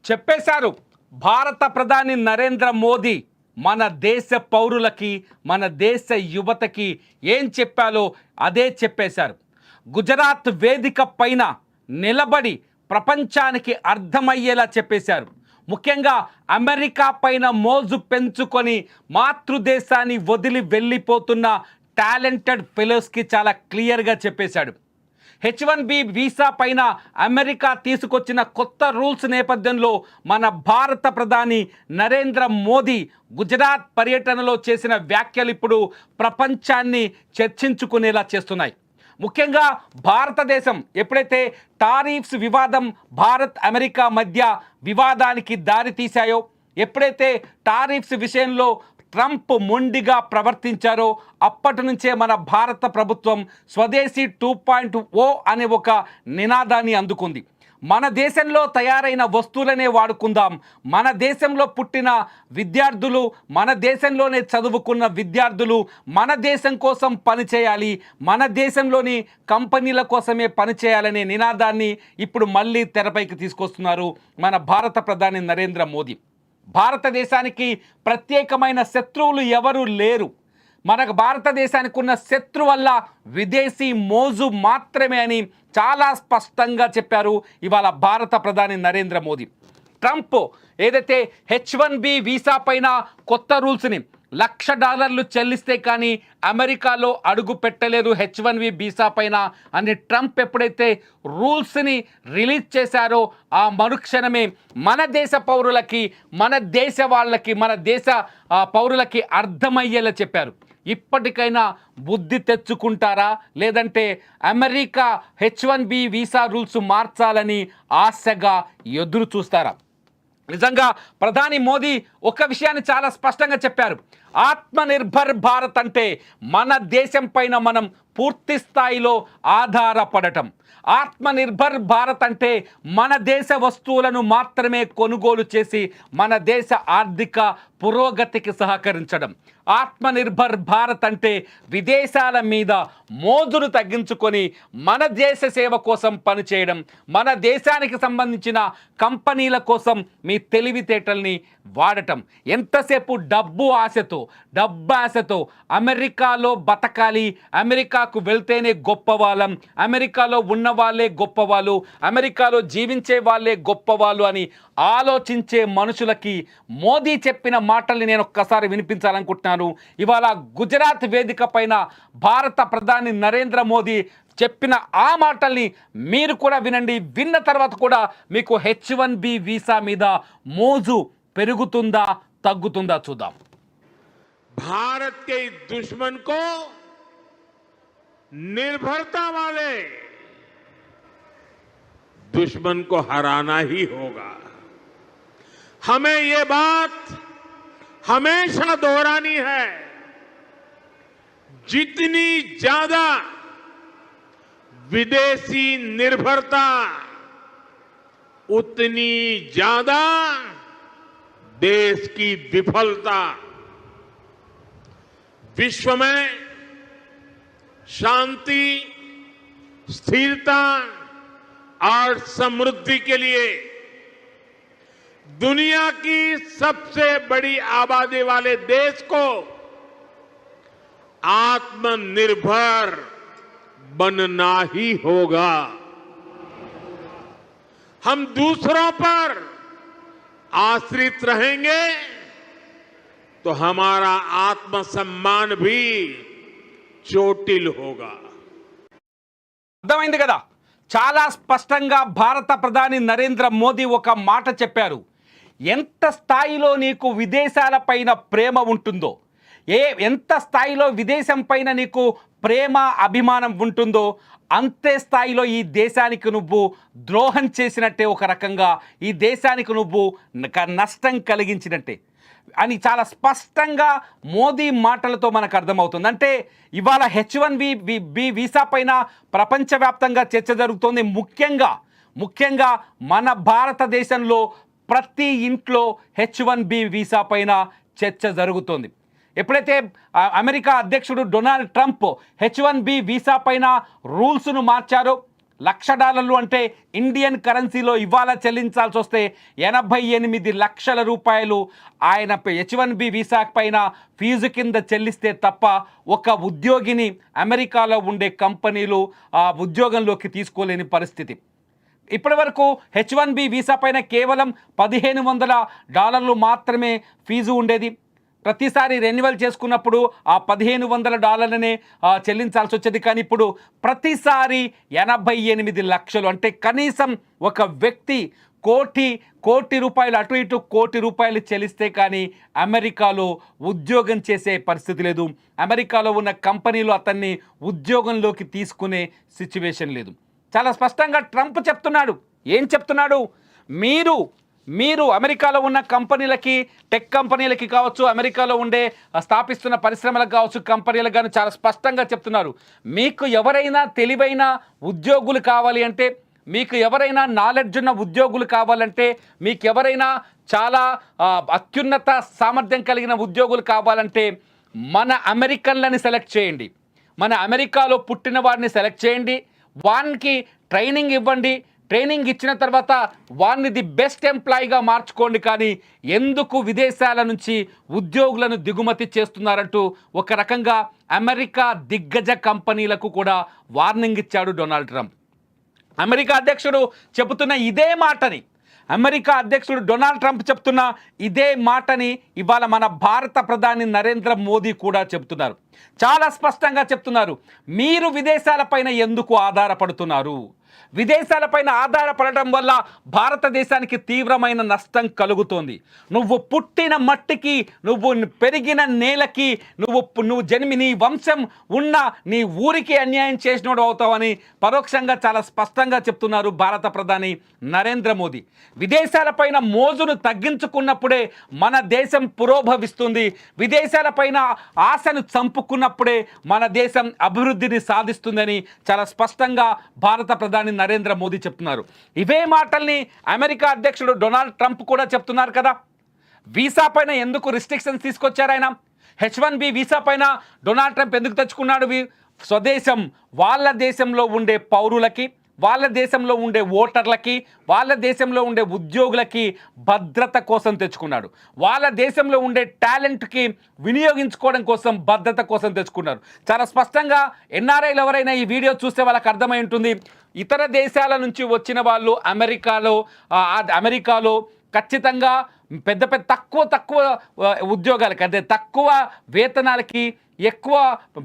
చెప్పేశారు. భారత ప్రధాని నరేంద్ర మోదీ మన దేశ పౌరులకి, మన దేశ యువతకి ఏం చెప్పాలో అదే చెప్పేశారు. గుజరాత్ వేదిక పైన నిలబడి ప్రపంచానికి అర్థమయ్యేలా చెప్పేశారు. ముఖ్యంగా అమెరికా పైన మోజు పెంచుకొని మాతృదేశాన్ని వదిలి వెళ్ళిపోతున్న టాలెంటెడ్ ఫెలోస్కి చాలా క్లియర్గా చెప్పేశాడు. H1B వీసా పైన అమెరికా తీసుకొచ్చిన కొత్త రూల్స్ నేపథ్యంలో మన భారత ప్రధాని నరేంద్ర మోదీ గుజరాత్ పర్యటనలో చేసిన వ్యాఖ్యలు ఇప్పుడు ప్రపంచాన్ని చర్చించుకునేలా చేస్తున్నాయి. ముఖ్యంగా భారతదేశం ఎప్పుడైతే టారిఫ్స్ వివాదం భారత్ అమెరికా మధ్య వివాదానికి దారితీశాయో, ఎప్పుడైతే టారిఫ్స్ విషయంలో ట్రంప్ మొండిగా ప్రవర్తించారో అప్పటి నుంచే మన భారత ప్రభుత్వం స్వదేశీ 2.0 అనే ఒక నినాదాన్ని అందుకుంది. మన దేశంలో తయారైన వస్తువులనే వాడుకుందాం, మన దేశంలో పుట్టిన విద్యార్థులు, మన దేశంలోనే చదువుకున్న విద్యార్థులు మన దేశం కోసం పనిచేయాలి, మన దేశంలోని కంపెనీల కోసమే పనిచేయాలనే నినాదాన్ని ఇప్పుడు మళ్ళీ తెరపైకి తీసుకొస్తున్నారు మన భారత ప్రధాని నరేంద్ర మోదీ. భారతదేశానికి ప్రత్యేకమైన శత్రువులు ఎవరు లేరు. మనకు భారతదేశానికి ఉన్న శత్రు వల్ల విదేశీ మోజు మాత్రమే అని చాలా స్పష్టంగా చెప్పారు ఇవాళ భారత ప్రధాని నరేంద్ర మోదీ. ట్రంప్ ఏదైతే H1B వీసా పైన కొత్త రూల్స్ని $1,00,000 చెల్లిస్తే కానీ అమెరికాలో అడుగు పెట్టలేదు H1B వీసా పైన అని ట్రంప్ ఎప్పుడైతే రూల్స్ని రిలీజ్ చేశారో ఆ మరుక్షణమే మన దేశ పౌరులకి, మన దేశ వాళ్ళకి, మన దేశ పౌరులకి అర్థమయ్యేలా చెప్పారు. ఇప్పటికైనా బుద్ధి తెచ్చుకుంటారా, లేదంటే అమెరికా H1B వీసా రూల్స్ మార్చాలని ఆశగా ఎదురు చూస్తారా? నిజంగా ప్రధాని మోదీ ఒక విషయాన్ని చాలా స్పష్టంగా చెప్పారు. ఆత్మనిర్భర్ భారత్ అంటే మన దేశం పైన మనం పూర్తి స్థాయిలో ఆధారపడటం. ఆత్మనిర్భర్ భారత్ అంటే మన దేశ వస్తువులను మాత్రమే కొనుగోలు చేసి మన దేశ ఆర్థిక పురోగతికి సహకరించడం. ఆత్మనిర్భర్ భారత్ అంటే విదేశాల మీద మోజును తగ్గించుకొని మన దేశ సేవ కోసం పనిచేయడం, మన దేశానికి సంబంధించిన కంపెనీల కోసం మీ తెలివితేటల్ని వాడటం. ఎంతసేపు డబ్బు ఆశతో అమెరికాలో బతకాలి, అమెరికాకు వెళ్తేనే గొప్పవాళ్ళం, అమెరికాలో ఉన్న వాళ్ళే గొప్పవాళ్ళు, అమెరికాలో జీవించే వాళ్ళే గొప్పవాళ్ళు అని ఆలోచించే మనుషులకి మోదీ చెప్పిన మాటల్ని నేను ఒక్కసారి వినిపించాలనుకుంటున్నాను. ఇవాళ గుజరాత్ వేదిక పైన భారత ప్రధాని నరేంద్ర మోదీ చెప్పిన ఆ మాటల్ని మీరు కూడా వినండి. విన్న తర్వాత కూడా మీకు H1B వీసా మీద మోజు పెరుగుతుందా తగ్గుతుందా చూద్దాం. भारत के इस दुश्मन को निर्भरता वाले दुश्मन को हराना ही होगा. हमें ये बात हमेशा दोहरानी है. जितनी ज्यादा विदेशी निर्भरता उतनी ज्यादा देश की विफलता. विश्व में शांति, स्थिरता और समृद्धि के लिए दुनिया की सबसे बड़ी आबादी वाले देश को आत्मनिर्भर बनना ही होगा. हम दूसरों पर आश्रित रहेंगे तो हमारा आत्मसम्मान भी चोटिल होगा. అర్థమైంది కదా? చాలా స్పష్టంగా భారత ప్రధాని నరేంద్ర మోదీ ఒక మాట చెప్పారు. ఎంత స్థాయిలో నీకు విదేశాల పైన ప్రేమ ఉంటుందో, ఎంత స్థాయిలో విదేశం పైన నీకు ప్రేమ అభిమానం ఉంటుందో అంతే స్థాయిలో ఈ దేశానికి నువ్వు ద్రోహం చేసినట్టే, ఒక రకంగా ఈ దేశానికి నువ్వు నష్టం కలిగించినట్టే అని చాలా స్పష్టంగా మోదీ మాటలతో మనకు అర్థమవుతుంది. అంటే ఇవాళ H1B వీసా పైన ప్రపంచవ్యాప్తంగా చర్చ జరుగుతోంది. ముఖ్యంగా మన భారతదేశంలో ప్రతి ఇంట్లో H1B వీసా పైన చర్చ జరుగుతోంది. ఎప్పుడైతే అమెరికా అధ్యక్షుడు డొనాల్డ్ ట్రంప్ H1B వీసా పైన రూల్స్ను మార్చారో, $1,00,000 అంటే ఇండియన్ కరెన్సీలో ఇవాళ చెల్లించాల్సి వస్తే 88 లక్షల రూపాయలు ఆయన H1B వీసా పైన ఫీజు కింద చెల్లిస్తే తప్ప ఒక ఉద్యోగిని అమెరికాలో ఉండే కంపెనీలు ఆ ఉద్యోగంలోకి తీసుకోలేని పరిస్థితి. ఇప్పటి వరకు H1B వీసా పైన కేవలం $1,500 మాత్రమే ఫీజు ఉండేది. ప్రతిసారి రెన్యువల్ చేసుకున్నప్పుడు ఆ $1,500నే చెల్లించాల్సి వచ్చేది. కానీ ఇప్పుడు ప్రతిసారి 88 లక్షలు అంటే కనీసం ఒక వ్యక్తి కోటి రూపాయలు అటు ఇటు ₹1,00,00,000 చెల్లిస్తే కానీ అమెరికాలో ఉద్యోగం చేసే పరిస్థితి లేదు. అమెరికాలో ఉన్న కంపెనీలు అతన్ని ఉద్యోగంలోకి తీసుకునే సిచ్యువేషన్ లేదు. చాలా స్పష్టంగా ట్రంప్ చెప్తున్నాడు. ఏం చెప్తున్నాడు? మీరు అమెరికాలో ఉన్న కంపెనీలకి, టెక్ కంపెనీలకి కావచ్చు, అమెరికాలో ఉండే స్థాపిస్తున్న పరిశ్రమలకు కావచ్చు, కంపెనీలకు కానీ చాలా స్పష్టంగా చెప్తున్నారు, మీకు ఎవరైనా తెలివైన ఉద్యోగులు కావాలి అంటే, మీకు ఎవరైనా నాలెడ్జ్ ఉన్న ఉద్యోగులు కావాలంటే, మీకు ఎవరైనా చాలా అత్యున్నత సామర్థ్యం కలిగిన ఉద్యోగులు కావాలంటే మన అమెరికన్లని సెలెక్ట్ చేయండి, మన అమెరికాలో పుట్టిన వారిని సెలెక్ట్ చేయండి, వానికి ట్రైనింగ్ ఇవ్వండి, ట్రైనింగ్ ఇచ్చిన తర్వాత వారిని ది బెస్ట్ ఎంప్లాయీగా మార్చుకోండి. కానీ ఎందుకు విదేశాల నుంచి ఉద్యోగులను దిగుమతి చేస్తున్నారంటూ ఒక రకంగా అమెరికా దిగ్గజ కంపెనీలకు కూడా వార్నింగ్ ఇచ్చాడు డొనాల్డ్ ట్రంప్. అమెరికా అధ్యక్షుడు చెబుతున్న ఇదే మాటని, అమెరికా అధ్యక్షుడు డొనాల్డ్ ట్రంప్ చెప్తున్న ఇదే మాటని ఇవాళ మన భారత ప్రధాని నరేంద్ర మోదీ కూడా చెప్తున్నారు. చాలా స్పష్టంగా చెప్తున్నారు, మీరు విదేశాలపైన ఎందుకు ఆధారపడుతున్నారు? విదేశాలపైన ఆధారపడటం వల్ల భారతదేశానికి తీవ్రమైన నష్టం కలుగుతోంది. నువ్వు పుట్టిన మట్టికి, నువ్వు పెరిగిన నేలకి, నువ్వు జన్మి నీ వంశం ఉన్న నీ ఊరికి అన్యాయం చేసినోడు అవుతావని పరోక్షంగా చాలా స్పష్టంగా చెప్తున్నారు భారత ప్రధాని నరేంద్ర మోదీ. విదేశాలపైన మోజును తగ్గించుకున్నప్పుడే మన దేశం పురోభవిస్తుంది. విదేశాలపైన ఆశను చంపుకున్నప్పుడే మన దేశం అభివృద్ధిని సాధిస్తుందని చాలా స్పష్టంగా భారత ప్రధాని నరేంద్ర మోదీ చెప్తున్నారు. ఇవే మాటల్ని అమెరికా అధ్యక్షుడు డొనాల్డ్ ట్రంప్ కూడా చెప్తున్నారు కదా. వీసా పైన ఎందుకు రిస్ట్రిక్షన్స్ తీసుకొచ్చారు ఆయన? H1B వీసా పైన డొనాల్డ్ ట్రంప్ ఎందుకు తెచ్చుకున్నాడు? స్వదేశం, వాళ్ళ దేశంలో ఉండే పౌరులకి, వాళ్ళ దేశంలో ఉండే ఓటర్లకి, వాళ్ళ దేశంలో ఉండే ఉద్యోగులకి భద్రత కోసం తెచ్చుకున్నాడు. వాళ్ళ దేశంలో ఉండే టాలెంట్కి వినియోగించుకోవడం కోసం, భద్రత కోసం తెచ్చుకున్నారు. చాలా స్పష్టంగా ఎన్ఆర్ఐలు ఎవరైనా ఈ వీడియో చూస్తే వాళ్ళకి అర్థమై ఉంటుంది, ఇతర దేశాల నుంచి వచ్చిన వాళ్ళు అమెరికాలో ఖచ్చితంగా తక్కువ ఉద్యోగాలకి, అదే తక్కువ వేతనాలకి ఎక్కువ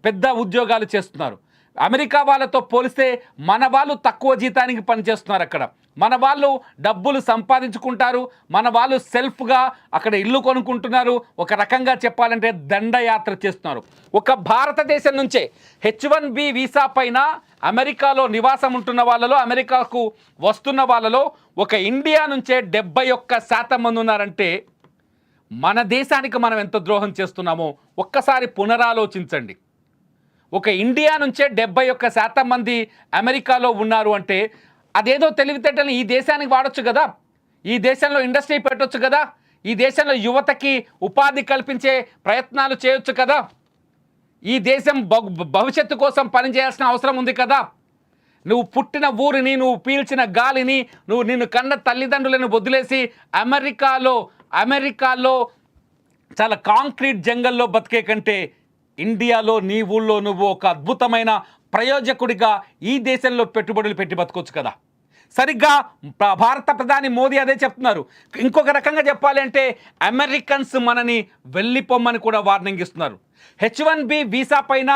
పెద్ద ఉద్యోగాలు చేస్తున్నారు. అమెరికా వాళ్ళతో పోలిస్తే మన వాళ్ళు తక్కువ జీతానికి పనిచేస్తున్నారు. అక్కడ మన వాళ్ళు డబ్బులు సంపాదించుకుంటారు, మన వాళ్ళు సెల్ఫ్గా అక్కడ ఇల్లు కొనుక్కుంటున్నారు. ఒక రకంగా చెప్పాలంటే దండయాత్ర చేస్తున్నారు. ఒక భారతదేశం నుంచే H1B వీసా పైన అమెరికాలో నివాసం ఉంటున్న వాళ్ళలో, అమెరికాకు వస్తున్న వాళ్ళలో ఒక ఇండియా నుంచే 71% మంది ఉన్నారంటే మన దేశానికి మనం ఎంత ద్రోహం చేస్తున్నామో ఒక్కసారి పునరాలోచించండి. ఒక ఇండియా నుంచే 71% మంది అమెరికాలో ఉన్నారు అంటే అదేదో తెలివితేటలు ఈ దేశానికి వాడొచ్చు కదా, ఈ దేశంలో ఇండస్ట్రీ పెట్టొచ్చు కదా, ఈ దేశంలో యువతకి ఉపాధి కల్పించే ప్రయత్నాలు చేయొచ్చు కదా, ఈ దేశం భవిష్యత్తు కోసం పనిచేయాల్సిన అవసరం ఉంది కదా. నువ్వు పుట్టిన ఊరిని, నువ్వు పీల్చిన గాలిని, నిన్ను కన్న తల్లిదండ్రులను వదిలేసి అమెరికాలో చాలా కాంక్రీట్ జంగల్లో బతికే కంటే ఇండియాలో నీ ఊళ్ళో నువ్వు ఒక అద్భుతమైన ప్రయోజకుడిగా ఈ దేశంలో పెట్టుబడులు పెట్టి బతకొచ్చు కదా. సరిగ్గా భారత ప్రధాని మోదీ అదే చెప్తున్నారు. ఇంకొక రకంగా చెప్పాలి అంటే అమెరికన్స్ మనని వెళ్ళిపోమ్మని కూడా వార్నింగ్ ఇస్తున్నారు. H1B వీసా పైన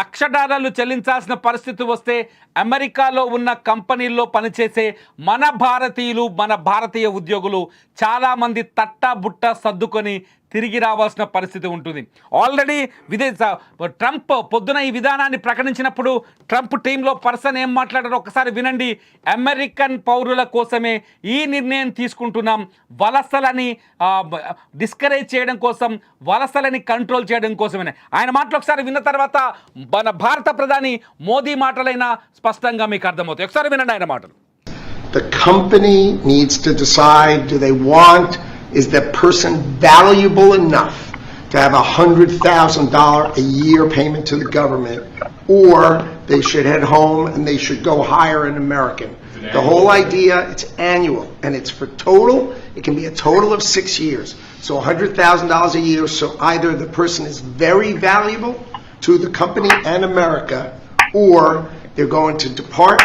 $1,00,000 చెల్లించాల్సిన పరిస్థితి వస్తే అమెరికాలో ఉన్న కంపెనీల్లో పనిచేసే మన భారతీయులు, మన భారతీయ ఉద్యోగులు చాలామంది తట్టాబుట్ట సర్దుకొని తిరిగి రావాల్సిన పరిస్థితి ఉంటుంది. ఆల్రెడీ ట్రంప్ పొద్దున ఈ విధానాన్ని ప్రకటించినప్పుడు ట్రంప్ టీంలో పర్సన్ ఏం మాట్లాడారో ఒకసారి వినండి. అమెరికన్ పౌరుల కోసమే ఈ నిర్ణయం తీసుకుంటున్నాం, వలసలని డిస్కరేజ్ చేయడం కోసం, వలసలని కంట్రోల్ చేయడం కోసమే. ఆయన మాటలు ఒకసారి విన్న తర్వాత మన భారత ప్రధాని మోదీ మాటలైనా స్పష్టంగా మీకు అర్థమవుతాయి. ఒకసారి వినండి ఆయన మాటలు. The company needs to decide, do they want, is that person valuable enough to have $100,000 a year payment to the government, or they should head home and they should go hire an American. The whole idea, it's annual, and it's for total, it can be a total of 6 years. So $100,000 a year, so either the person is very valuable to the company and America, or they're going to depart.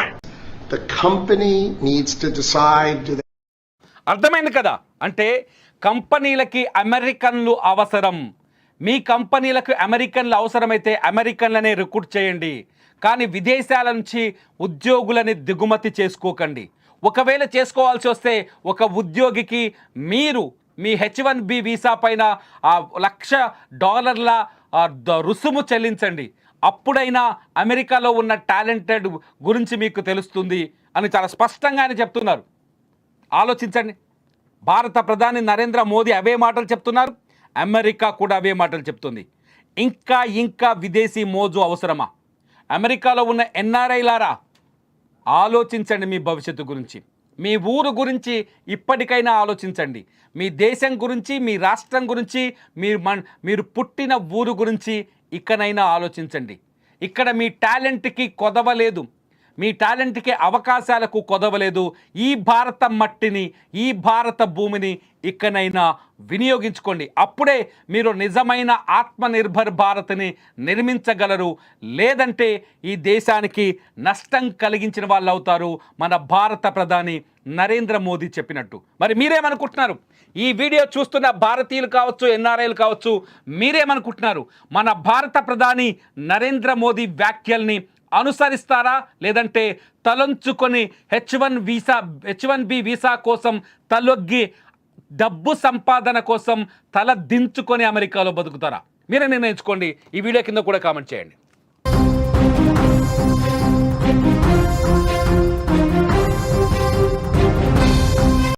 The company needs to decide, do they అర్థమైంది కదా? అంటే కంపెనీలకి అమెరికన్లు అవసరం. మీ కంపెనీలకు అమెరికన్లు అవసరమైతే అమెరికన్లనే recruit చేయండి, కానీ విదేశాల నుంచి ఉద్యోగులని దిగుమతి చేసుకోకండి. ఒకవేళ చేసుకోవాల్సి వస్తే ఒక ఉద్యోగికి మీరు మీ H1B వీసా పైన $1,00,000 రుసుము చెల్లించండి. అప్పుడైనా అమెరికాలో ఉన్న టాలెంటెడ్ గురించి మీకు తెలుస్తుంది అని చాలా స్పష్టంగా ఆయన చెప్తున్నారు. ఆలోచించండి. భారత ప్రధాని నరేంద్ర మోదీ అవే మాటలు చెప్తున్నారు, అమెరికా కూడా అవే మాటలు చెప్తుంది. ఇంకా విదేశీ మోజు అవసరమా? అమెరికాలో ఉన్న NRIలారా, ఆలోచించండి మీ భవిష్యత్తు గురించి, మీ ఊరు గురించి ఇప్పటికైనా ఆలోచించండి. మీ దేశం గురించి, మీ రాష్ట్రం గురించి, మీరు పుట్టిన ఊరు గురించి ఇకనైనా ఆలోచించండి. ఇక్కడ మీ టాలెంట్కి కొదవలేదు, మీ టాలెంట్కి అవకాశాలకు కొదవలేదు. ఈ భారత మట్టిని, ఈ భారత భూమిని ఇకనైనా వినియోగించుకోండి. అప్పుడే మీరు నిజమైన ఆత్మనిర్భర్ భారత్ని నిర్మించగలరు. లేదంటే ఈ దేశానికి నష్టం కలిగించిన వాళ్ళు అవుతారు, మన భారత ప్రధాని నరేంద్ర మోదీ చెప్పినట్టు. మరి మీరేమనుకుంటున్నారు? ఈ వీడియో చూస్తున్న భారతీయులు కావచ్చు, NRIలు కావచ్చు, మీరేమనుకుంటున్నారు? మన భారత ప్రధాని నరేంద్ర మోదీ వ్యాఖ్యల్ని అనుసరిస్తారా, లేదంటే తలొంచుకొని H1B వీసా కోసం తలొగ్గి డబ్బు సంపాదన కోసం తల దించుకొని అమెరికాలో బతుకుతారా? మీరే నిర్ణయించుకోండి. ఈ వీడియో కింద కూడా కామెంట్ చేయండి.